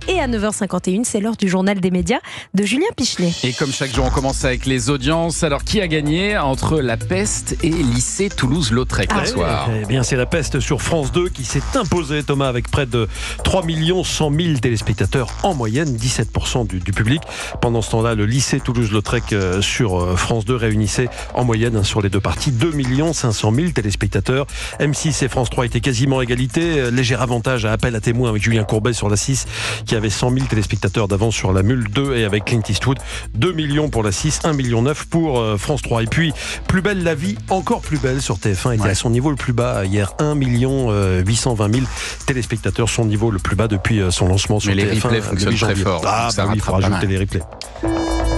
Et à 9h51, c'est l'heure du journal des médias de Julien Pichelet. Et comme chaque jour, on commence avec les audiences. Alors, qui a gagné entre La Peste et Lycée Toulouse-Lautrec ce soir? Eh bien, c'est La Peste sur France 2 qui s'est imposée, Thomas, avec près de 3 100 000 téléspectateurs en moyenne, 17% du public. Pendant ce temps-là, le Lycée Toulouse-Lautrec sur France 2 réunissait en moyenne sur les deux parties 2 500 000 téléspectateurs. M6 et France 3 étaient quasiment à égalité. Léger avantage à Appel à témoins avec Julien Courbet sur la 6 qui avait 100 000 téléspectateurs d'avance sur la Mule 2 et avec Clint Eastwood, 2 millions pour la 6, 1,9 million pour France 3. Et puis, Plus belle la vie, encore plus belle sur TF1, était à son niveau le plus bas hier, 1 820 000 téléspectateurs, son niveau le plus bas depuis son lancement sur TF1. Mais les replays fonctionnent très fort. Il faut rajouter les replays.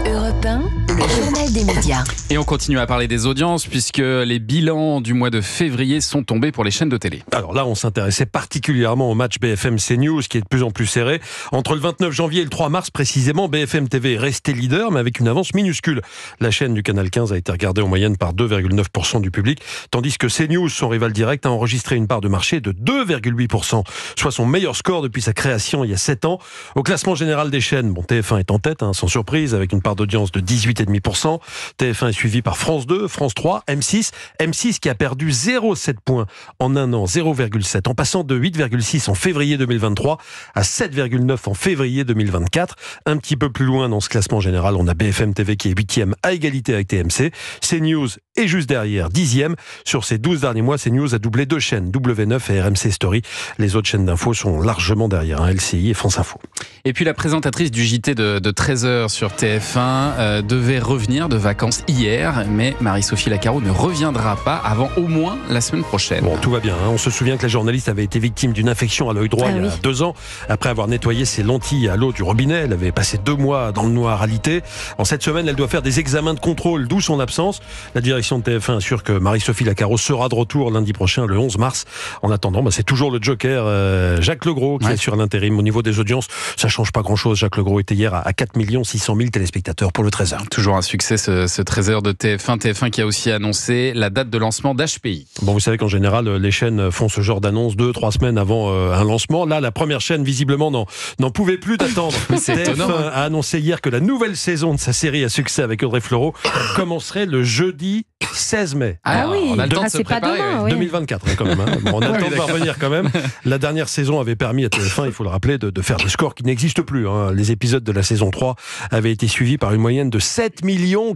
Europe 1, le journal des médias. Et on continue à parler des audiences puisque les bilans du mois de février sont tombés pour les chaînes de télé. Alors là, on s'intéressait particulièrement au match BFM CNews qui est de plus en plus serré. Entre le 29 janvier et le 3 mars précisément, BFM TV est resté leader mais avec une avance minuscule. La chaîne du Canal 15 a été regardée en moyenne par 2,9% du public, tandis que CNews, son rival direct, a enregistré une part de marché de 2,8%, soit son meilleur score depuis sa création il y a 7 ans. Au classement général des chaînes, TF1 est en tête, sans surprise, avec une part d'audience de 18,5%. TF1 est suivi par France 2, France 3, M6 qui a perdu 0,7 points en un an, 0,7, en passant de 8,6 en février 2023 à 7,9 en février 2024. Un petit peu plus loin dans ce classement général, on a BFM TV qui est 8e à égalité avec TMC. CNews est juste derrière, 10e. Sur ces 12 derniers mois, CNews a doublé 2 chaînes, W9 et RMC Story. Les autres chaînes d'infos sont largement derrière, LCI et France Info. Et puis la présentatrice du JT de 13h sur TF1 devait revenir de vacances hier, mais Marie-Sophie Lacaro ne reviendra pas avant au moins la semaine prochaine. Bon, tout va bien. On se souvient que la journaliste avait été victime d'une infection à l'œil droit il y a 2 ans. Après avoir nettoyé ses lentilles à l'eau du robinet, elle avait passé 2 mois dans le noir alité. En cette semaine, elle doit faire des examens de contrôle, d'où son absence. La direction de TF1 assure que Marie-Sophie Lacaro sera de retour lundi prochain, le 11 mars. En attendant, c'est toujours le joker Jacques Legros qui assure l'intérim. Au niveau des audiences, ça change pas grand-chose. Jacques Legros était hier à 4 600 000 téléspectateurs pour le 13h. Toujours un succès ce 13h de TF1. TF1 qui a aussi annoncé la date de lancement d'HPI. Bon, vous savez qu'en général, les chaînes font ce genre d'annonce 2-3 semaines avant un lancement. Là, la première chaîne, visiblement, n'en pouvait plus d'attendre. TF1 a annoncé hier que la nouvelle saison de sa série à succès avec Audrey Fleurot commencerait le jeudi 16 mai. Ah oui, on a le temps de se préparer. 2024 quand même. On a le temps de revenir quand même. La dernière saison avait permis à TF1, il faut le rappeler, de faire des scores qui n'existent plus. Les épisodes de la saison 3 avaient été suivis par une moyenne de 7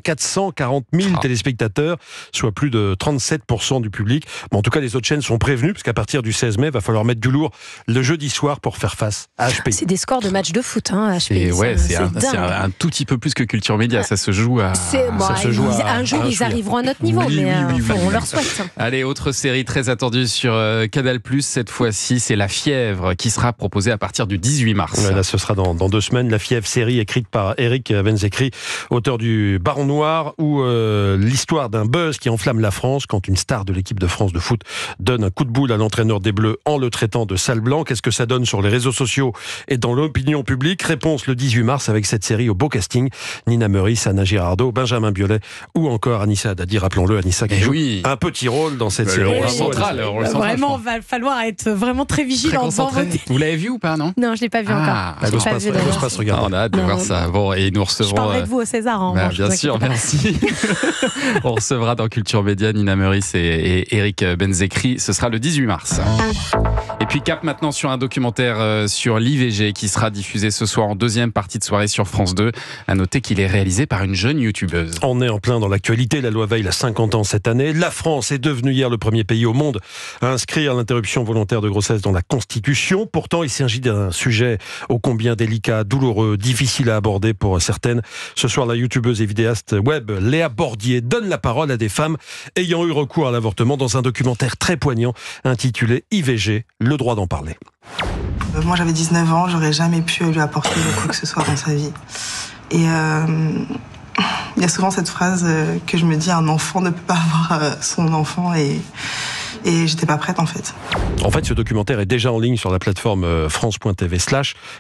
440 000 téléspectateurs, soit plus de 37% du public. En tout cas, les autres chaînes sont prévenues, parce qu'à partir du 16 mai, il va falloir mettre du lourd le jeudi soir pour faire face à HPI. C'est des scores de match de foot, HPI. C'est un tout petit peu plus que Culture Média. Ça se joue à... un jour, ils arriveront à notre niveau, on leur souhaite. Allez, autre série très attendue sur Canal+, cette fois-ci, c'est La Fièvre, qui sera proposée à partir du 18 mars. Là, ce sera dans 2 semaines. La Fièvre, série écrite par Eric Benzekri, auteur du Baron Noir, où l'histoire d'un buzz qui enflamme la France quand une star de l'équipe de France de foot donne un coup de boule à l'entraîneur des Bleus en le traitant de sale blanc. Qu'est-ce que ça donne sur les réseaux sociaux et dans l'opinion publique? Réponse le 18 mars avec cette série au beau casting. Nina Meurice, Anna Girardot, Benjamin Biolay ou encore Anissa Haddadi, rappelons-le, Anissa qui joue un petit rôle dans cette série. Vraiment, il va falloir être vraiment très vigilant. Vous l'avez vu ou pas, non? Non, je ne l'ai pas vu encore. Elle n'ose pas se regarder. On a hâte de voir ça. Bon, et nous recevrons... Je parlerai de vous au César. Bien sûr, merci. On recevra dans Culture Média Nina Meurice et Eric Benzekri. Ce sera le 18 mars. Et puis cap maintenant sur un documentaire sur l'IVG qui sera diffusé ce soir en deuxième partie de soirée sur France 2. À noter qu'il est réalisé par une jeune youtubeuse. On est en plein dans l'actualité. La loi Veil a 50 ans cette année. La France est devenue hier le premier pays au monde à inscrire l'interruption volontaire de grossesse dans la Constitution. Pourtant, il s'agit d'un sujet ô combien délicat, douloureux, difficile à aborder pour certaines. Ce soir, la youtubeuse et vidéaste web Léa Bordier donne la parole à des femmes ayant eu recours à l'avortement dans un documentaire très poignant intitulé IVG, le droit d'en parler. Moi, j'avais 19 ans, j'aurais jamais pu lui apporter quoi que ce soit dans sa vie. Et il y a souvent cette phrase que je me dis, un enfant ne peut pas avoir son enfant. Et et j'étais pas prête en fait. En fait, ce documentaire est déjà en ligne sur la plateforme France.tv/,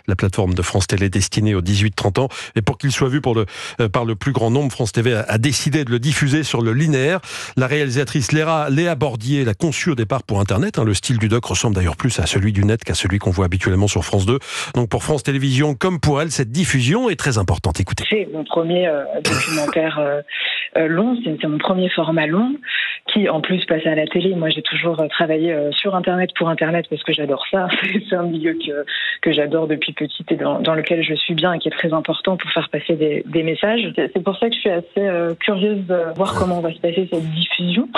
la plateforme de France Télé destinée aux 18-30 ans. Et pour qu'il soit vu par le plus grand nombre, France TV a décidé de le diffuser sur le linéaire. La réalisatrice Léa Bordier l'a conçu au départ pour Internet. Le style du doc ressemble d'ailleurs plus à celui du net qu'à celui qu'on voit habituellement sur France 2. Donc pour France Télévisions, comme pour elle, cette diffusion est très importante. Écoutez. C'est mon premier documentaire long, c'est mon premier format long qui en plus passe à la télé. Moi j'ai toujours travaillé sur Internet pour Internet parce que j'adore ça. C'est un milieu que j'adore depuis petite et dans lequel je suis bien et qui est très important pour faire passer des messages. C'est pour ça que je suis assez curieuse de voir comment va se passer cette diffusion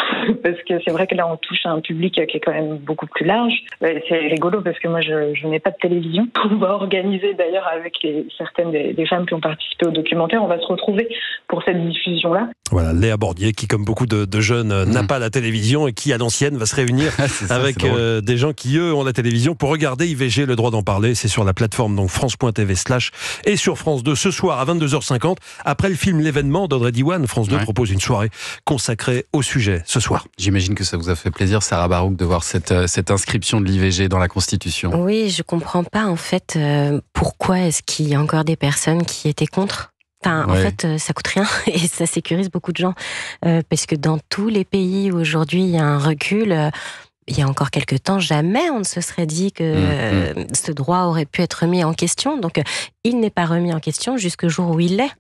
parce que c'est vrai que là on touche à un public qui est quand même beaucoup plus large. C'est rigolo parce que moi je n'ai pas de télévision. On va organiser d'ailleurs avec certaines des femmes qui ont participé au documentaire, on va se retrouver pour cette diffusion-là. Voilà, Léa Bordier qui, comme beaucoup de jeunes, n'a pas la télévision et qui, à l'ancienne, va se réunir avec des gens qui, eux, ont la télévision pour regarder IVG, le droit d'en parler. C'est sur la plateforme donc France.tv/ et sur France 2 ce soir à 22h50. Après le film L'événement d'Audrey Diwan, France 2 propose une soirée consacrée au sujet ce soir. J'imagine que ça vous a fait plaisir, Sarah Barouk, de voir cette inscription de l'IVG dans la Constitution. Oui, je comprends pas en fait pourquoi est-ce qu'il y a encore des personnes qui étaient contre. En fait, ça coûte rien et ça sécurise beaucoup de gens. Parce que dans tous les pays où aujourd'hui il y a un recul, il y a encore quelques temps, jamais on ne se serait dit que ce droit aurait pu être remis en question. Donc, il n'est pas remis en question jusqu'au jour où il l'est.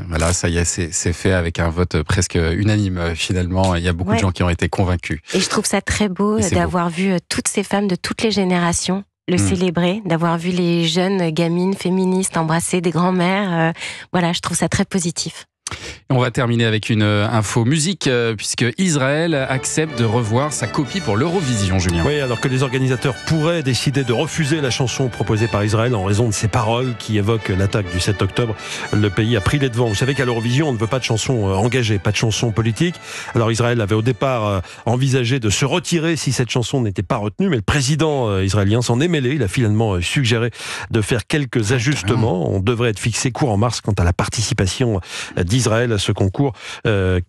Voilà, ça y est, c'est fait avec un vote presque unanime finalement. Il y a beaucoup de gens qui ont été convaincus. Et je trouve ça très beau d'avoir vu toutes ces femmes de toutes les générations le célébrer, d'avoir vu les jeunes gamines féministes embrasser des grands-mères. Voilà, je trouve ça très positif. On va terminer avec une info musique, puisque Israël accepte de revoir sa copie pour l'Eurovision, Julien. Oui, alors que les organisateurs pourraient décider de refuser la chanson proposée par Israël en raison de ses paroles qui évoquent l'attaque du 7 octobre, le pays a pris les devants. Vous savez qu'à l'Eurovision, on ne veut pas de chansons engagées, pas de chansons politiques. Alors Israël avait au départ envisagé de se retirer si cette chanson n'était pas retenue, mais le président israélien s'en est mêlé. Il a finalement suggéré de faire quelques ajustements. On devrait être fixé courant mars quant à la participation d'Israël à ce concours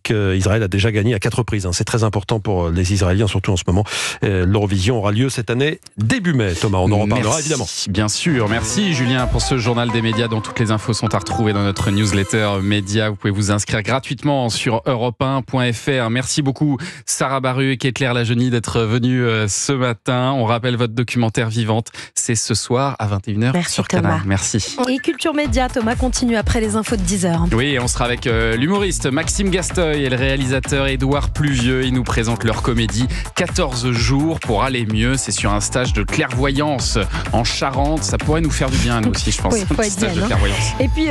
qu'Israël a déjà gagné à 4 reprises. C'est très important pour les Israéliens, surtout en ce moment. L'Eurovision aura lieu cette année début mai. Thomas, on en reparlera évidemment. Bien sûr. Merci Julien pour ce journal des médias dont toutes les infos sont à retrouver dans notre newsletter média. Vous pouvez vous inscrire gratuitement sur europe1.fr. Merci beaucoup Sarah Baruch et Claire Lajeunie d'être venues ce matin. On rappelle votre documentaire Vivante. C'est ce soir à 21h sur Canal. Merci. Et Culture Média, Thomas continue après les infos de 10h. Oui, on sera avec l'humoriste Maxime Gasteuil et le réalisateur Édouard Pluvieux. Ils nous présentent leur comédie 14 jours pour aller mieux. C'est sur un stage de clairvoyance en Charente. Ça pourrait nous faire du bien à nous aussi, je pense. Oui, faut être stage bien, de clairvoyance. Et puis